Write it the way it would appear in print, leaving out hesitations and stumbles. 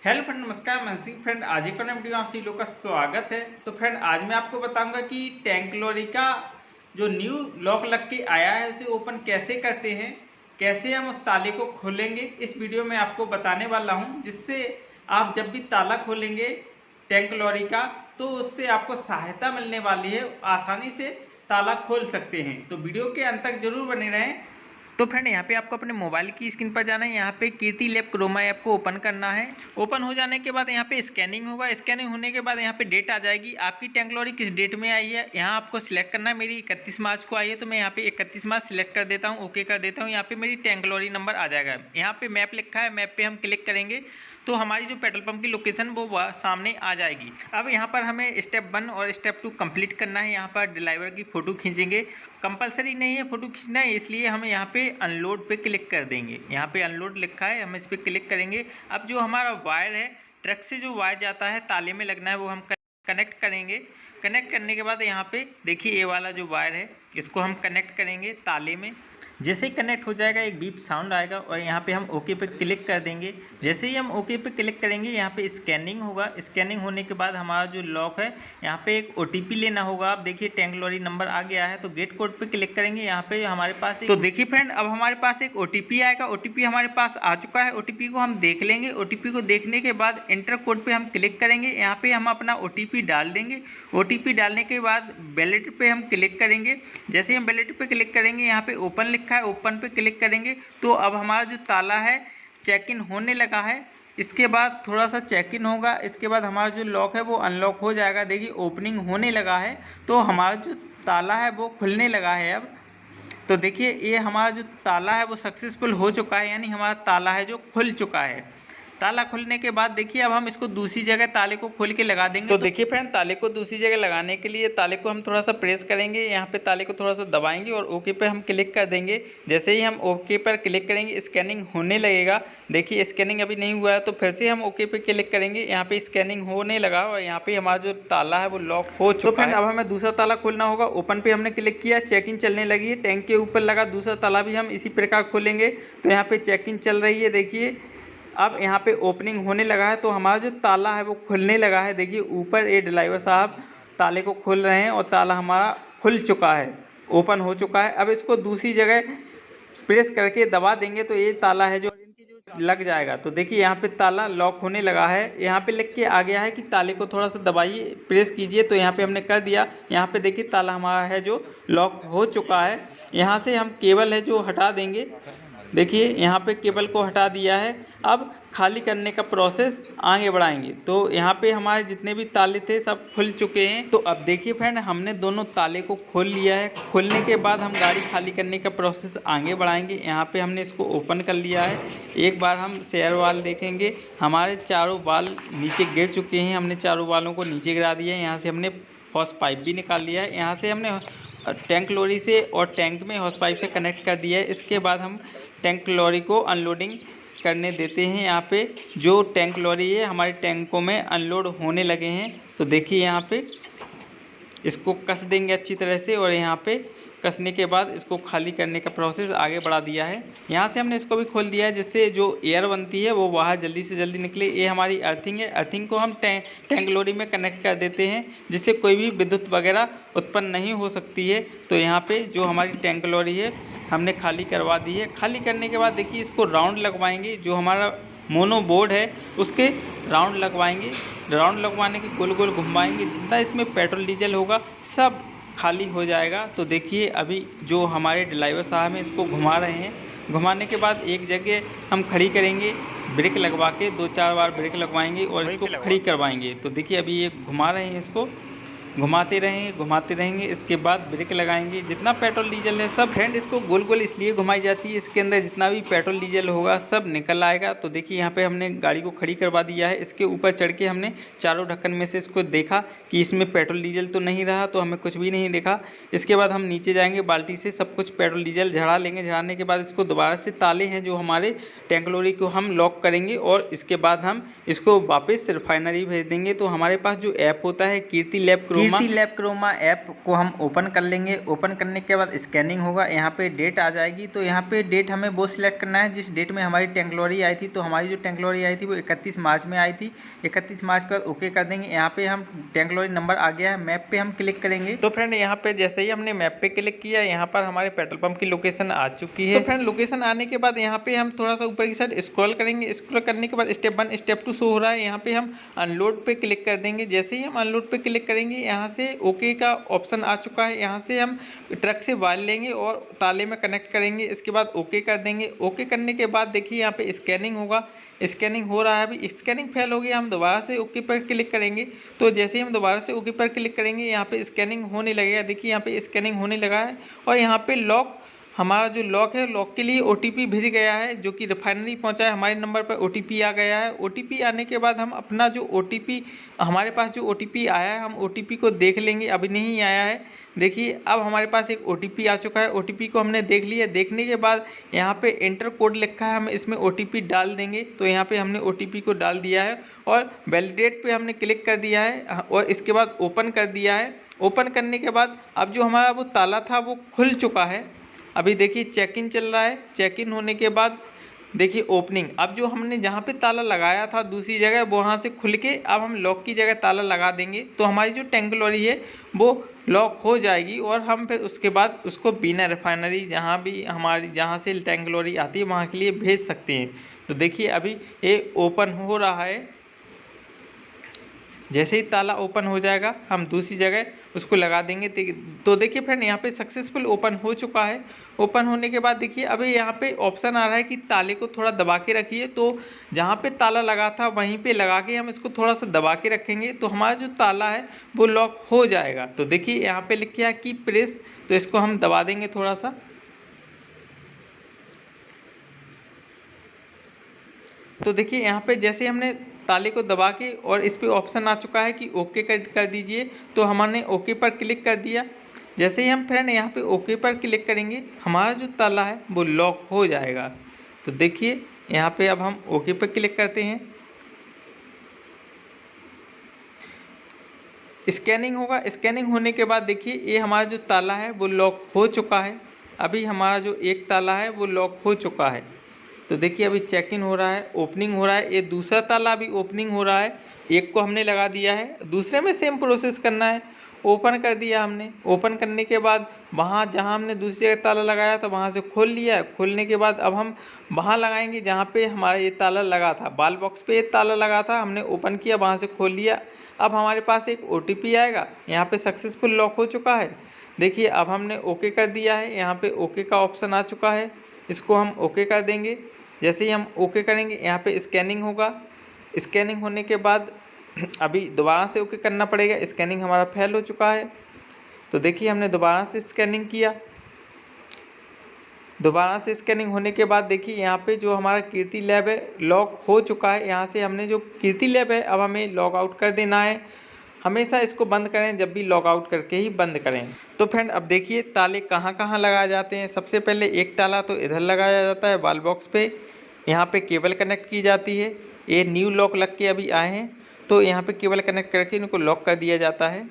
Hello friend, नमस्कार। मैं Singh friend, आज एक नई वीडियो आप सभी लोग का स्वागत है। तो फ्रेंड, आज मैं आपको बताऊंगा कि टैंक लॉरी का जो न्यू लॉक लग के आया है उसे ओपन कैसे करते हैं, कैसे हम उस ताले को खोलेंगे। इस वीडियो में आपको बताने वाला हूं, जिससे आप जब भी ताला खोलेंगे टैंक लॉरी का तो उससे आपको सहायता मिलने वाली है, आसानी से ताला खोल सकते हैं। तो वीडियो के अंत तक जरूर बने रहें। तो फ्रेंड, यहाँ पे आपको अपने मोबाइल की स्क्रीन पर जाना है। यहाँ पे कीर्ति लैब क्रोमा ऐप को ओपन करना है। ओपन हो जाने के बाद यहाँ पे स्कैनिंग होगा। स्कैनिंग होने के बाद यहाँ पे डेट आ जाएगी, आपकी टैंक लॉरी किस डेट में आई है यहाँ आपको सिलेक्ट करना है। मेरी 31 मार्च को आई है, तो मैं यहाँ पे 31 मार्च सिलेक्ट कर देता हूँ, ओके कर देता हूँ। यहाँ पे मेरी टैंक लॉरी नंबर आ जाएगा। यहाँ पे मैप लिखा है, मैप पे हम क्लिक करेंगे तो हमारी जो पेट्रोल पंप की लोकेशन वो सामने आ जाएगी। अब यहाँ पर हमें स्टेप 1 और स्टेप 2 कंप्लीट करना है। यहाँ पर ड्राइवर की फ़ोटो खींचेंगे, कंपलसरी नहीं है फ़ोटो खींचना है, इसलिए हम यहाँ पे अनलोड पे क्लिक कर देंगे। यहाँ पे अनलोड लिखा है, हम इस पर क्लिक करेंगे। अब जो हमारा वायर है, ट्रक से जो वायर जाता है ताले में लगना है, वो हम कनेक्ट करेंगे। कनेक्ट करने के बाद यहाँ पे देखिए ये वाला जो वायर है इसको हम कनेक्ट करेंगे ताले में। जैसे ही कनेक्ट हो जाएगा एक बीप साउंड आएगा और यहाँ पे हम ओके पे क्लिक कर देंगे। जैसे ही हम ओके पे क्लिक करेंगे यहाँ पे स्कैनिंग होगा। स्कैनिंग होने के बाद हमारा जो लॉक है यहाँ पे एक ओटीपी लेना होगा। आप देखिए टैंक लॉरी नंबर आ गया है, तो गेट कोड पे क्लिक करेंगे। यहाँ पे हमारे पास तो देखिए फ्रेंड, अब हमारे पास एक ओटीपी आएगा। ओटीपी हमारे पास आ चुका है, ओटीपी को हम देख लेंगे। ओटीपी को देखने के बाद एंटर कोड पे हम क्लिक करेंगे। यहाँ पे हम अपना ओटीपी डाल देंगे। ओटीपी डालने के बाद वैलिड पे हम क्लिक करेंगे। जैसे ही हम वैलिड पे क्लिक करेंगे यहाँ पे ओपन लिखा है, ओपन पे क्लिक करेंगे तो अब हमारा जो ताला है चेक इन होने लगा है। इसके बाद थोड़ा सा चेक इन होगा, इसके बाद हमारा जो लॉक है वो अनलॉक हो जाएगा। देखिए ओपनिंग होने लगा है, तो हमारा जो ताला है वो खुलने लगा है अब। तो देखिए ये हमारा जो ताला है वो सक्सेसफुल हो चुका है, यानी हमारा ताला है जो खुल चुका है। ताला खुलने के बाद देखिए अब हम इसको दूसरी जगह ताले को खोल के लगा देंगे। तो देखिए फ्रेंड, ताले को दूसरी जगह लगाने के लिए ताले को हम थोड़ा सा प्रेस करेंगे, यहाँ पे ताले को थोड़ा सा दबाएंगे और ओके पे हम क्लिक कर देंगे। जैसे ही हम ओके पर क्लिक करेंगे स्कैनिंग होने लगेगा। देखिए स्कैनिंग अभी नहीं हुआ है, तो फिर से हम ओके पे क्लिक करेंगे। यहाँ पे स्कैनिंग होने लगा और यहाँ पे हमारा जो ताला है वो लॉक हो चुका है। अब हमें दूसरा ताला खोलना होगा। ओपन पे हमने क्लिक किया, चेकिंग चलने लगी है। टैंक के ऊपर लगा दूसरा ताला भी हम इसी प्रकार खोलेंगे, तो यहाँ पे चेकिंग चल रही है। देखिए अब यहाँ पे ओपनिंग होने लगा है, तो हमारा जो ताला है वो खुलने लगा है। देखिए ऊपर ये ड्राइवर साहब ताले को खोल रहे हैं और ताला हमारा खुल चुका है, ओपन हो चुका है। अब इसको दूसरी जगह प्रेस करके दबा देंगे तो ये ताला है जो लग जाएगा। तो देखिए यहाँ पे ताला लॉक होने लगा है। यहाँ पे लिख के आ गया है कि ताले को थोड़ा सा दबाइए, प्रेस कीजिए, तो यहाँ पे हमने कर दिया। यहाँ पे देखिए ताला हमारा है जो लॉक हो चुका है। यहाँ से हम केबल है जो हटा देंगे। देखिए यहाँ पे केबल को हटा दिया है। अब खाली करने का प्रोसेस आगे बढ़ाएंगे। तो यहाँ पे हमारे जितने भी ताले थे सब खुल चुके हैं। तो अब देखिए फ्रेंड, हमने दोनों ताले को खोल लिया है। खोलने के बाद हम गाड़ी खाली करने का प्रोसेस आगे बढ़ाएंगे। यहाँ पे हमने इसको ओपन कर लिया है। एक बार हम शेयर वाल देखेंगे, हमारे चारों वाल नीचे गिर चुके हैं। हमने चारों वालों को नीचे गिरा दिया है। यहाँ से हमने हॉस पाइप भी निकाल लिया है। यहाँ से हमने टैंक लॉरी से और टैंक में हॉस पाइप से कनेक्ट कर दिया है। इसके बाद हम टैंक लॉरी को अनलोडिंग करने देते हैं। यहाँ पे जो टैंक लॉरी है हमारे टैंकों में अनलोड होने लगे हैं। तो देखिए यहाँ पे इसको कस देंगे अच्छी तरह से, और यहाँ पे कसने के बाद इसको खाली करने का प्रोसेस आगे बढ़ा दिया है। यहाँ से हमने इसको भी खोल दिया है, जिससे जो एयर बनती है वो बाहर जल्दी से जल्दी निकले। ये हमारी अर्थिंग है। अर्थिंग को हम टैंक लॉरी में कनेक्ट कर देते हैं, जिससे कोई भी विद्युत वगैरह उत्पन्न नहीं हो सकती है। तो यहाँ पे जो हमारी टैंक लॉरी है हमने खाली करवा दी है। खाली करने के बाद देखिए इसको राउंड लगवाएंगे। जो हमारा मोनो बोर्ड है उसके राउंड लगवाएंगे। राउंड लगवाने के गोल गोल घुमाएंगे। जितना इसमें पेट्रोल डीजल होगा सब खाली हो जाएगा। तो देखिए अभी जो हमारे ड्राइवर साहब हैं इसको घुमा रहे हैं। घुमाने के बाद एक जगह हम खड़ी करेंगे, ब्रेक लगवा के 2-4 बार ब्रेक लगवाएंगे और इसको खड़ी करवाएंगे। तो देखिए अभी ये घुमा रहे हैं, इसको घुमाते रहेंगे। इसके बाद ब्रेक लगाएंगे। जितना पेट्रोल डीजल है सब फ्रेंड, इसको गोल गोल इसलिए घुमाई जाती है, इसके अंदर जितना भी पेट्रोल डीजल होगा सब निकल आएगा। तो देखिए यहाँ पे हमने गाड़ी को खड़ी करवा दिया है। इसके ऊपर चढ़ के हमने चारों ढक्कन में से इसको देखा कि इसमें पेट्रोल डीजल तो नहीं रहा, तो हमें कुछ भी नहीं देखा। इसके बाद हम नीचे जाएंगे, बाल्टी से सब कुछ पेट्रोल डीजल झड़ा लेंगे। झड़ाने के बाद इसको दोबारा से ताले हैं जो हमारे टैंक लॉरी को हम लॉक करेंगे और इसके बाद हम इसको वापस रिफाइनरी भेज देंगे। तो हमारे पास जो ऐप होता है कीर्ति लैब कीर्ति लैब क्रोमा ऐप को हम ओपन कर लेंगे। ओपन करने के बाद स्कैनिंग होगा, यहाँ पे डेट आ जाएगी। तो यहाँ पे डेट हमें वो सिलेक्ट करना है जिस डेट में हमारी टैंक लॉरी आई थी। तो हमारी जो टैंक लॉरी आई थी वो 31 मार्च में आई थी। 31 मार्च के बाद ओके कर देंगे। यहाँ पे हम टैंक लॉरी नंबर आ गया है, मैप पे हम क्लिक करेंगे। तो फ्रेंड यहाँ पे जैसे ही हमने मैप पे क्लिक किया, यहाँ पर हमारे पेट्रोल पंप की लोकेशन आ चुकी है। तो फ्रेंड लोकेशन आने के बाद यहाँ पे हम थोड़ा सा ऊपर की साइड स्क्रॉल करेंगे। स्क्रॉल करने के बाद स्टेप 1 स्टेप 2 शो हो रहा है, यहाँ पे हम अनलोड पे क्लिक कर देंगे। जैसे ही हम अनलोड पे क्लिक करेंगे, यहाँ से ओके का ऑप्शन आ चुका है। यहाँ से हम ट्रक से वायर लेंगे और ताले में कनेक्ट करेंगे। इसके बाद ओके कर देंगे। ओके करने के बाद देखिए यहाँ पे स्कैनिंग होगा, स्कैनिंग हो रहा है। अभी स्कैनिंग फेल हो गया, हम दोबारा से ओके पर क्लिक करेंगे। तो जैसे ही हम दोबारा से ओके पर क्लिक करेंगे, यहाँ पे स्कैनिंग होने लगेगा। देखिए यहाँ पे स्कैनिंग होने लगा है और यहाँ पे लॉक, हमारा जो लॉक है, लॉक के लिए ओटीपी भेज गया है जो कि रिफाइनरी पहुंचा है। हमारे नंबर पर ओटीपी आ गया है। ओटीपी आने के बाद हम अपना जो ओटीपी, हमारे पास जो ओटीपी आया है, हम ओटीपी को देख लेंगे। अभी नहीं आया है, देखिए अब हमारे पास एक ओटीपी आ चुका है। ओटीपी को हमने देख लिया। देखने के बाद यहाँ पे एंटर कोड लिखा है, हम इसमें ओटीपी डाल देंगे। तो यहाँ पे हमने ओटीपी को डाल दिया है और वैलिडेट पे हमने क्लिक कर दिया है और इसके बाद ओपन कर दिया है। ओपन करने के बाद अब जो हमारा वो ताला था वो खुल चुका है। अभी देखिए चेक इन चल रहा है। चेक इन होने के बाद देखिए ओपनिंग। अब जो हमने जहाँ पे ताला लगाया था दूसरी जगह, वहाँ से खुल के अब हम लॉक की जगह ताला लगा देंगे। तो हमारी जो टैंक लॉरी है वो लॉक हो जाएगी और हम फिर उसके बाद उसको बिना रिफाइनरी, जहाँ भी हमारी, जहाँ से टैंक लॉरी आती है वहाँ के लिए भेज सकते हैं। तो देखिए अभी ये ओपन हो रहा है। जैसे ही ताला ओपन हो जाएगा हम दूसरी जगह उसको लगा देंगे। तो देखिए फ्रेंड यहाँ पे सक्सेसफुल ओपन हो चुका है। ओपन होने के बाद देखिए अभी यहाँ पे ऑप्शन आ रहा है कि ताले को थोड़ा दबा के रखिए। तो जहाँ पे ताला लगा था वहीं पे लगा के हम इसको थोड़ा सा दबा के रखेंगे तो हमारा जो ताला है वो लॉक हो जाएगा। तो देखिए यहाँ पे लिखा है कि प्रेस, तो इसको हम दबा देंगे थोड़ा सा। तो देखिए यहाँ पे जैसे हमने ताले को दबा के और इस पे ऑप्शन आ चुका है कि ओके कर दीजिए। तो हमने ओके पर क्लिक कर दिया। जैसे ही हम फ्रेंड यहाँ पे ओके पर क्लिक करेंगे, हमारा जो ताला है वो लॉक हो जाएगा। तो देखिए यहाँ पे अब हम ओके पर क्लिक करते हैं। स्कैनिंग होगा। स्कैनिंग होने के बाद देखिए ये हमारा जो ताला है वो लॉक हो चुका है। अभी हमारा जो एक ताला है वो लॉक हो चुका है। तो देखिए अभी चेक इन हो रहा है, ओपनिंग हो रहा है। ये दूसरा ताला अभी ओपनिंग हो रहा है। एक को हमने लगा दिया है, दूसरे में सेम प्रोसेस करना है। ओपन कर दिया हमने। ओपन करने के बाद वहाँ जहाँ हमने दूसरी जगह ताला लगाया था वहाँ से खोल लिया। खोलने के बाद अब हम वहाँ लगाएंगे जहाँ पे हमारा ये ताला लगा था। बाल बॉक्स पे ये ताला लगा था, हमने ओपन किया, वहाँ से खोल लिया। अब हमारे पास एक ओटीपी आएगा। यहाँ पे सक्सेसफुल लॉक हो चुका है। देखिए अब हमने ओके कर दिया है। यहाँ पे ओके का ऑप्शन आ चुका है, इसको हम ओके कर देंगे। जैसे ही हम ओके करेंगे यहाँ पे स्कैनिंग होगा। स्कैनिंग होने के बाद अभी दोबारा से ओके करना पड़ेगा। स्कैनिंग हमारा फेल हो चुका है। तो देखिए हमने दोबारा से स्कैनिंग किया। दोबारा से स्कैनिंग होने के बाद देखिए यहाँ पे जो हमारा कीर्ति लैब है लॉक हो चुका है। यहाँ से हमने जो कीर्ति लैब है अब हमें लॉग आउट कर देना है। हमेशा इसको बंद करें, जब भी लॉग आउट करके ही बंद करें। तो फ्रेंड अब देखिए ताले कहाँ कहाँ लगाए जाते हैं। सबसे पहले एक ताला तो इधर लगाया जाता है वाल बॉक्स पे, यहाँ पे केबल कनेक्ट की जाती है। ये न्यू लॉक लग के अभी आए हैं तो यहाँ पे केबल कनेक्ट करके इनको लॉक कर दिया जाता है।